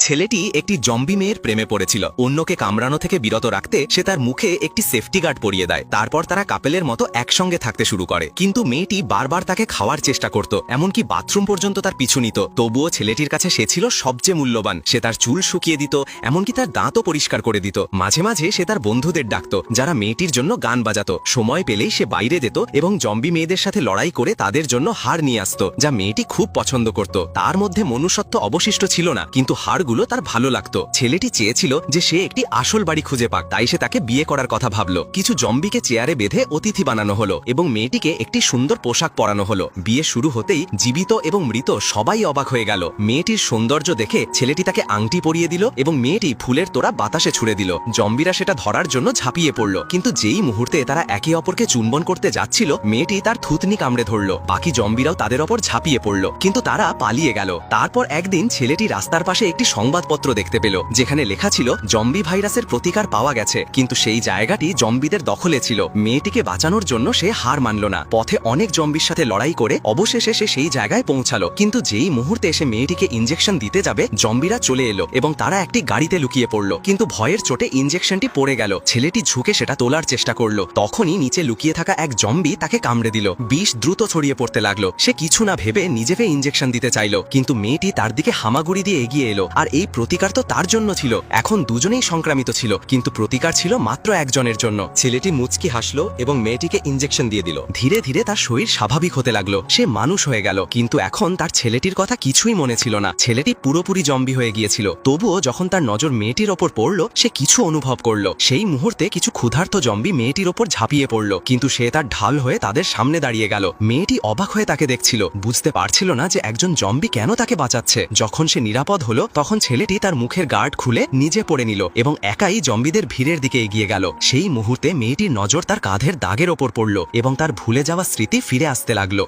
ছেলেটি একটি জম্বি মেয়ের প্রেমে পড়েছিল। অন্যকে কামড়ানো থেকে বিরত রাখতে সে তার মুখে একটি সেফটি গার্ড পরিয়ে দেয়। তারপর তারা কাপেলের মতো একসঙ্গে থাকতে শুরু করে। কিন্তু মেয়েটি বারবার তাকে খাওয়ার চেষ্টা করত, এমনকি বাথরুম পর্যন্ত তার পিছু নিত। তবুও ছেলেটির কাছে সে ছিল সবচেয়ে মূল্যবান। সে তার চুল শুকিয়ে দিত, এমনকি তার দাঁতও পরিষ্কার করে দিত। মাঝে মাঝে সে তার বন্ধুদের ডাকত, যারা মেয়েটির জন্য গান বাজাত। সময় পেলেই সে বাইরে যেত এবং জম্বি মেয়েদের সাথে লড়াই করে তাদের জন্য হাড় নিয়ে আসত, যা মেয়েটি খুব পছন্দ করত। তার মধ্যে মনুষ্যত্ব অবশিষ্ট ছিল না, কিন্তু হাড়গুলো তার ভালো লাগতো। ছেলেটি চেয়েছিল যে সে একটি আসল বাড়ি খুঁজে পাক, তাই সে তাকে বিয়ে করার কথা ভাবল। কিছু জম্বিকে চেয়ারে বেঁধে অতিথি বানানো হলো এবং মেয়েটিকে একটি সুন্দর পোশাক পরানো হলো। বিয়ে শুরু হতেই জীবিত এবং মৃত সবাই অবাক হয়ে গেল। মেয়েটির সৌন্দর্য দেখে ছেলেটি তাকে আংটি পরিয়ে দিল এবং মেয়েটি ফুলের তোড়া বাতাসে ছুড়ে দিল। জম্বিরা সেটা ধরার জন্য ঝাঁপিয়ে পড়ল, কিন্তু যেই মুহূর্তে তারা একে অপরকে চুম্বন করতে যাচ্ছিল, মেয়েটি তার থুতনি কামড়ে ধরল। বাকি জম্বিরাও তাদের ওপর ঝাঁপিয়ে পড়ল, কিন্তু তারা পালিয়ে গেল। তারপর একদিন ছেলেটি রাস্তার পাশে একটি সংবাদপত্র দেখতে পেল, যেখানে লেখা ছিল জম্বি ভাইরাসের প্রতিকার পাওয়া গেছে, কিন্তু সেই জায়গাটি জম্বিদের দখলে ছিল। মেয়েটিকে বাঁচানোর জন্য সে হার মানল না। পথে অনেক জম্বির সাথে লড়াই করে অবশেষে সে সেই জায়গায় পৌঁছালো। কিন্তু যেই মুহূর্তে সে মেয়েটিকে ইনজেকশন দিতে যাবে, জম্বিরা চলে এলো এবং তারা একটি গাড়িতে লুকিয়ে পড়ল। কিন্তু ভয়ের চোটে ইনজেকশনটি পড়ে গেল। ছেলেটি ঝুঁকে সেটা তোলার চেষ্টা করলো। তখনই নিচে লুকিয়ে থাকা এক জম্বি তাকে কামড়ে দিল। বিষ দ্রুত ছড়িয়ে পড়তে লাগলো। সে কিছু না ভেবে নিজেকে ইনজেকশন দিতে চাইল, কিন্তু মেয়েটি তার দিকে হামাগুড়ি দিয়ে এগিয়ে এলো। আর এই প্রতিকার তো তার জন্য ছিল। এখন দুজনেই সংক্রামিত ছিল, কিন্তু প্রতিকার ছিল মাত্র একজনের জন্য। ছেলেটি মুচকি হাসলো এবং মেয়েটিকে ইনজেকশন দিয়ে দিল। ধীরে ধীরে তার শরীর স্বাভাবিক হতে লাগলো। সে মানুষ হয়ে গেল, কিন্তু এখন তার ছেলেটির কথা কিছুই মনে ছিল না। ছেলেটি পুরোপুরি জম্বি হয়ে গিয়েছিল। তবুও যখন তার নজর মেয়েটির ওপর পড়লো, সে কিছু অনুভব করলো। সেই মুহূর্তে কিছু ক্ষুধার্ত জম্বি মেয়েটির ওপর ঝাঁপিয়ে পড়লো, কিন্তু সে তার ঢাল হয়ে তাদের সামনে দাঁড়িয়ে গেল। মেয়েটি অবাক হয়ে তাকে দেখছিল, বুঝতে পারছিল না যে একজন জম্বি কেন তাকে বাঁচাচ্ছে। যখন সে নিরাপদ হলো, তখন ছেলেটি তার মুখের গার্ড খুলে নিজে পড়ে নিল এবং একাই জম্বিদের ভিড়ের দিকে এগিয়ে গেল। সেই মুহূর্তে মেয়েটির নজর তার কাঁধের দাগের ওপর পড়ল এবং তার ভুলে যাওয়া স্মৃতি ফিরে আসতে লাগলো।